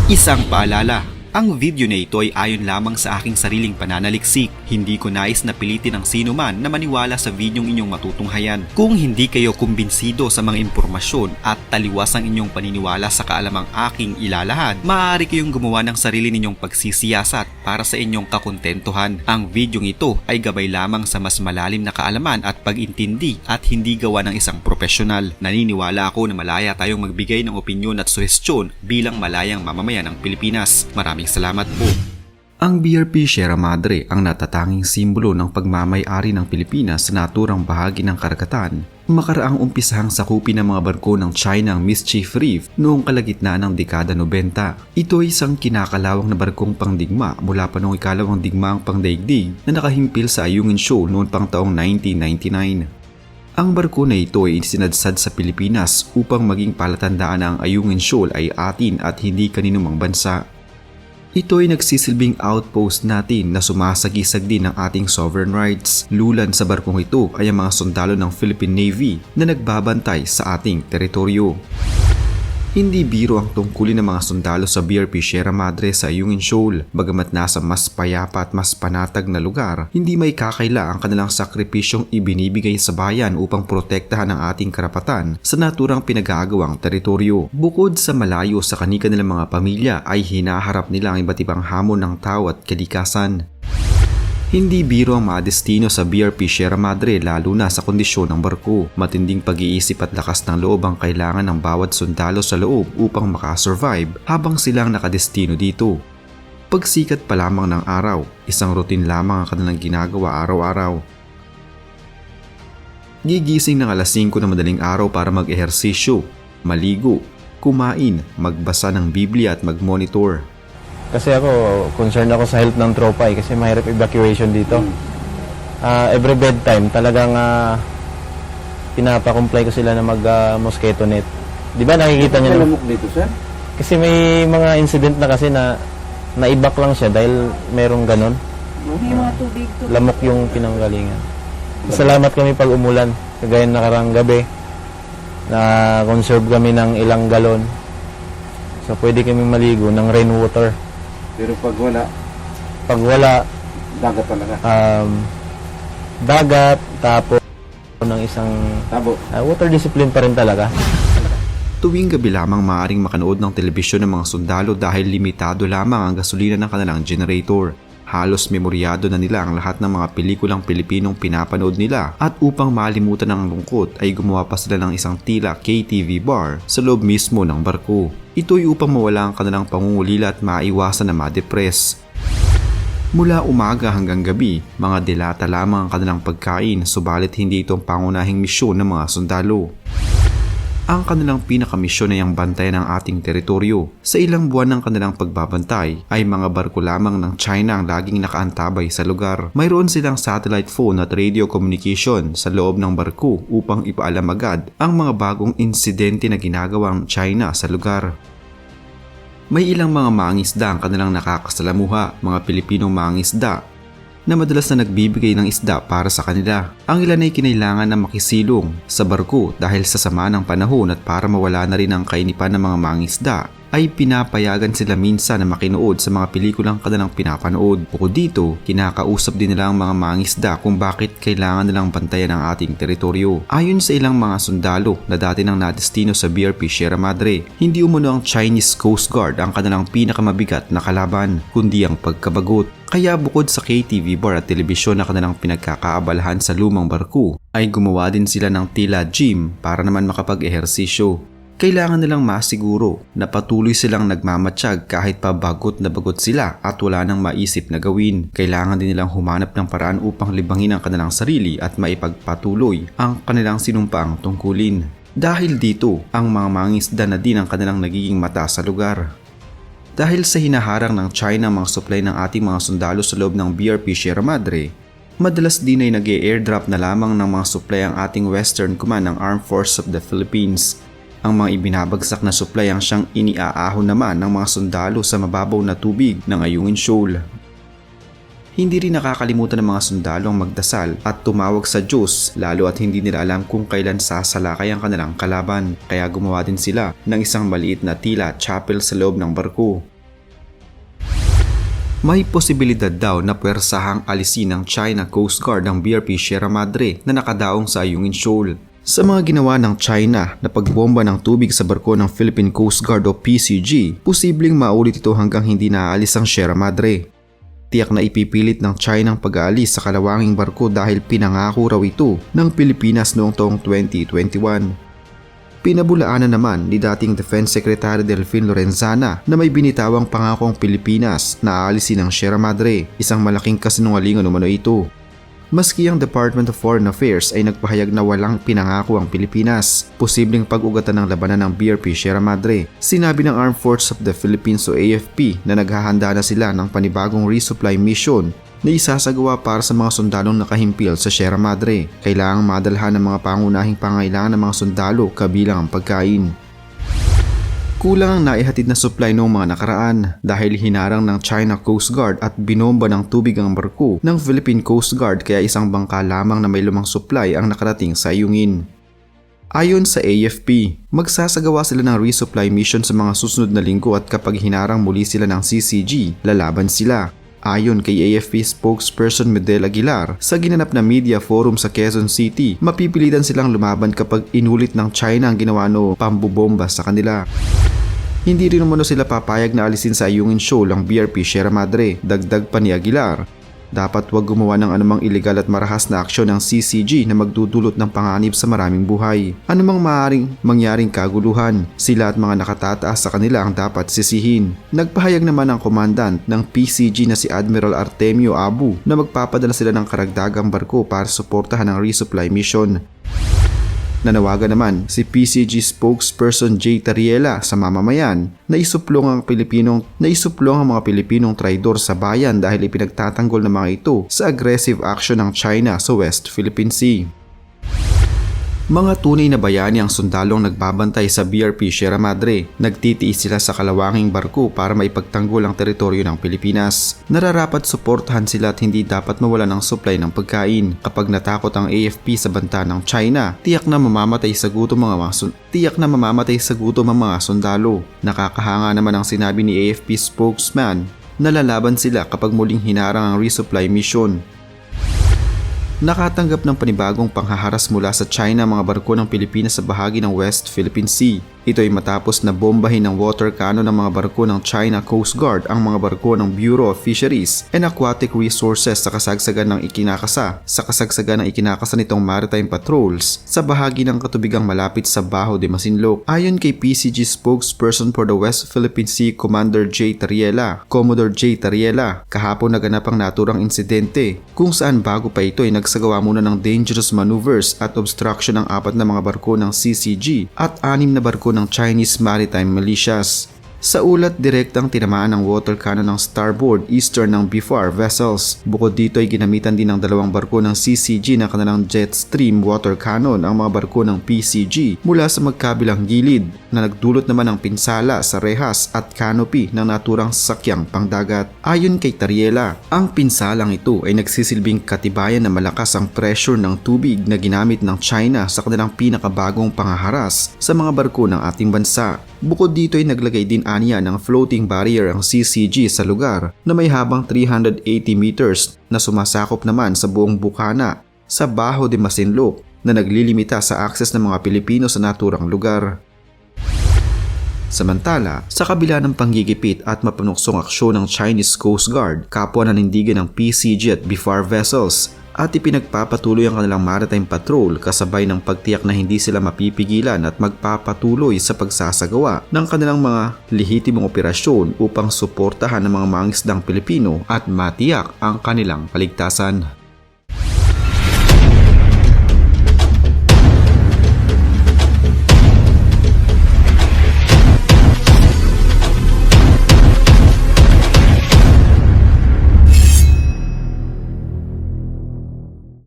Isang paalala, ang video na ito ay ayon lamang sa aking sariling pananaliksik. Hindi ko nais na pilitin ang sino man na maniwala sa videong inyong matutunghayan. Kung hindi kayo kumbinsido sa mga impormasyon at taliwas ang inyong paniniwala sa kaalamang aking ilalahad, maaari kayong gumawa ng sarili ninyong pagsisiyasat para sa inyong kakontentuhan. Ang videong ito ay gabay lamang sa mas malalim na kaalaman at pag-intindi at hindi gawa ng isang profesional. Naniniwala ako na malaya tayong magbigay ng opinyon at suhestyon bilang malayang mamamayan ng Pilipinas. Maraming salamat po. Ang BRP Sierra Madre ang natatanging simbolo ng pagmamay-ari ng Pilipinas sa naturang bahagi ng karagatan. Makaraang umpisahang sakupin ng mga barko ng China ang Mischief Reef noong kalagitnaan ng dekada 90. Ito ay isang kinakalawang na barkong pangdigma mula pa noong ikalawang digmaang pangdaigdig na nakahimpil sa Ayungin Shoal noon pang taong 1999. Ang barko na ito ay isinadsad sa Pilipinas upang maging palatandaan na ang Ayungin Shoal ay atin at hindi kaninumang bansa. Ito ay nagsisilbing outpost natin na sumasagisag din ng ating sovereign rights. Lulan sa barkong ito ay ang mga sundalo ng Philippine Navy na nagbabantay sa ating teritoryo. Hindi biro ang tungkulin ng mga sundalo sa BRP Sierra Madre sa Ayungin Shoal. Bagamat nasa mas payapa at mas panatag na lugar, hindi may kakaila ang kanilang sakripisyong ibinibigay sa bayan upang protektahan ang ating karapatan sa naturang pinag-aagawang teritoryo. Bukod sa malayo sa kanika nilang mga pamilya ay hinaharap nila ang iba't ibang hamon ng tao at kalikasan. Hindi biro ang mga destino sa BRP Sierra Madre lalo na sa kondisyon ng barko. Matinding pag-iisip at lakas ng loob ang kailangan ng bawat sundalo sa loob upang makasurvive habang silang nakadestino dito. Pagsikat pa lamang ng araw, isang routine lamang ang kanilang ginagawa araw-araw. Gigising ng alas 5 ng madaling araw para mag-ehersisyo, maligo, kumain, magbasa ng Biblia at mag-monitor. Kasi ako, concerned ako sa health ng tropa kasi mahirap evacuation dito. Every bedtime, talagang pinapa-comply ko sila na mag-mosquito net. Di ba nakikita niyo? Lamok dito, sir? Kasi may mga incident na kasi na naibak lang siya dahil merong ganon. Lamok yung pinanggalingan. Salamat kami pag umulan. Kagaya nakarang gabi, na conserve kami ng ilang galon. So pwede kami maligo ng rainwater. Pero pag wala, dagat talaga. Dagat, tapos ng isang Tabo. water discipline pa rin talaga. Tuwing gabi lamang maaaring makanood ng telebisyon ng mga sundalo dahil limitado lamang ang gasolina ng kanilang generator. Halos memoryado na nila ang lahat ng mga pelikulang Pilipinong pinapanood nila at upang malimutan ang lungkot ay gumawa pa sila ng isang tila KTV bar sa loob mismo ng barko. Ito'y upang mawala ang kanilang pangungulila at maiwasan na ma-depress. Mula umaga hanggang gabi, mga delata lamang ang kanilang pagkain subalit hindi itong pangunahing misyon ng mga sundalo. Ang kanilang pinakamisyon ay ang bantayan ng ating teritoryo. Sa ilang buwan ng kanilang pagbabantay ay mga barko lamang ng China ang laging nakaantabay sa lugar. Mayroon silang satellite phone at radio communication sa loob ng barko upang ipaalam agad ang mga bagong insidente na ginagawang China sa lugar. May ilang mga mangingisda ang kanilang nakakasalamuha, mga Pilipinong mangingisda na madalas na nagbibigay ng isda para sa kanila. Ang ilan ay kinailangan na makisilong sa barko dahil sa sama ng panahon at para mawala na rin ang kainipan ng mga mangingisda ay pinapayagan sila minsan na makinood sa mga pelikulang kanilang pinapanood. Bukod dito, kinakausap din nila ang mga mangingisda kung bakit kailangan nilang bantayan ang ating teritoryo. Ayon sa ilang mga sundalo na dati nang nadestino sa BRP Sierra Madre, hindi umano ang Chinese Coast Guard ang kanilang pinakamabigat na kalaban, kundi ang pagkabagot. Kaya bukod sa KTV bar at telebisyon na kanilang pinagkakaabalahan sa lumang barko, ay gumawa din sila ng tila gym para naman makapag-ehersisyo. Kailangan nilang masiguro na patuloy silang nagmamatsyag kahit pa bagot na bagot sila at wala nang maisip na gawin. Kailangan din nilang humanap ng paraan upang libangin ang kanilang sarili at maipagpatuloy ang kanilang sinumpaang tungkulin. Dahil dito, ang mga mangingisda na din ang kanilang nagiging mata sa lugar. Dahil sa hinaharang ng China ang mga supply ng ating mga sundalo sa loob ng BRP Sierra Madre, madalas din ay nag-airdrop na lamang ng mga supply ang ating Western Command ng Armed Forces of the Philippines. Ang mga ibinabagsak na supply ang siyang iniaahon naman ng mga sundalo sa mababaw na tubig ng Ayungin Shoal. Hindi rin nakakalimutan ng mga sundalo ang magdasal at tumawag sa Diyos lalo at hindi nila alam kung kailan sasalakay ang kanilang kalaban. Kaya gumawa din sila ng isang maliit na tila chapel sa loob ng barko. May posibilidad daw na puwersahang alisin ng China Coast Guard ang BRP Sierra Madre na nakadaong sa Ayungin Shoal. Sa mga ginawa ng China na pagbomba ng tubig sa barko ng Philippine Coast Guard o PCG, posibleng maulit ito hanggang hindi naaalis ang Sierra Madre. Tiyak na ipipilit ng China ang pag-aalis sa kalawanging barko dahil pinangako raw ito ng Pilipinas noong taong 2021. Pinabulaanan naman ni dating Defense Secretary Delfin Lorenzana na may binitawang pangako ang Pilipinas na aalisin ang Sierra Madre, isang malaking kasinungalingan umano ito. Maski ang Department of Foreign Affairs ay nagpahayag na walang pinangako ang Pilipinas, posibleng pag-ugatan ng labanan ng BRP Sierra Madre. Sinabi ng Armed Forces of the Philippines o AFP na naghahanda na sila ng panibagong resupply mission na isasagawa para sa mga sundalong nakahimpil sa Sierra Madre. Kailangang madalhan ng mga pangunahing pangailangan ng mga sundalo kabilang ang pagkain. Kulang ang naihatid na supply noong mga nakaraan dahil hinarang ng China Coast Guard at binomba ng tubig ang barko ng Philippine Coast Guard kaya isang bangka lamang na may lumang supply ang nakarating sa Ayungin. Ayon sa AFP, magsasagawa sila ng resupply mission sa mga susunod na linggo at kapag hinarang muli sila ng CCG, lalaban sila. Ayon kay AFP spokesperson Medel Aguilar, sa ginanap na media forum sa Quezon City, mapipilitan silang lumaban kapag inulit ng China ang ginawa no pambubomba sa kanila. Hindi rin umano sila papayag na alisin sa Ayungin Shoal ang BRP Sierra Madre, dagdag pa ni Aguilar. Dapat wag gumawa ng anumang ilegal at marahas na aksyon ng CCG na magdudulot ng panganib sa maraming buhay. Anumang maaaring mangyaring kaguluhan, sila at mga nakatataas sa kanila ang dapat sisihin. Nagpahayag naman ang komandant ng PCG na si Admiral Artemio Abu na magpapadala sila ng karagdagang barko para suportahan ang resupply mission. Nanawagan naman si PCG spokesperson Jay Tariela sa mamamayan na isuplong ang mga Pilipinong traidor sa bayan dahil ipinagtatanggol ng mga ito sa aggressive action ng China sa West Philippine Sea. Mga tunay na bayani ang sundalong nagbabantay sa BRP Sierra Madre. Nagtitiis sila sa kalawanging barko para maipagtanggol ang teritoryo ng Pilipinas. Nararapat suportahan sila at hindi dapat mawala ng supply ng pagkain. Kapag natakot ang AFP sa banta ng China, tiyak na mamamatay sa gutom ang mga sundalo. Nakakahanga naman ang sinabi ni AFP spokesman na lalaban sila kapag muling hinarang ang resupply mission. Nakatanggap ng panibagong panghaharas mula sa China ang mga barko ng Pilipinas sa bahagi ng West Philippine Sea. Ito ay matapos na bombahin ng water cannon ng mga barko ng China Coast Guard ang mga barko ng Bureau of Fisheries and Aquatic Resources sa kasagsagan ng ikinakasa nitong maritime patrols sa bahagi ng katubigang malapit sa Baho de Masinloc. Ayon kay PCG spokesperson for the West Philippine Sea Commodore J. Tariela, kahapon naganap ang naturang insidente kung saan bago pa ito ay nagsagawa muna ng dangerous maneuvers at obstruction ng 4 na mga barko ng CCG at 6 na barko ng Chinese Maritime Militias. Sa ulat, direktang tinamaan ng water cannon ng starboard eastern ng BFAR vessels. Bukod dito ay ginamitan din ng 2 barko ng CCG na kanilang jet stream water cannon ang mga barko ng PCG mula sa magkabilang gilid na nagdulot naman ng pinsala sa rehas at canopy ng naturang sasakyang pangdagat. Ayon kay Tariela, ang pinsalang ito ay nagsisilbing katibayan na malakas ang pressure ng tubig na ginamit ng China sa kanilang pinakabagong panghaharas sa mga barko ng ating bansa. Bukod dito ay naglagay din aniya ng floating barrier ang CCG sa lugar na may habang 380 meters na sumasakop naman sa buong bukana sa Baho de Masinloc na naglilimita sa akses ng mga Pilipino sa naturang lugar. Samantala, sa kabila ng panggigipit at mapanuksong aksyon ng Chinese Coast Guard, kapwa nanindigan ng PCG at BFAR vessels at ipinagpapatuloy ang kanilang maritime patrol kasabay ng pagtiyak na hindi sila mapipigilan at magpapatuloy sa pagsasagawa ng kanilang mga lehitimong operasyon upang suportahan ang mga mangisdang Pilipino at matiyak ang kanilang kaligtasan.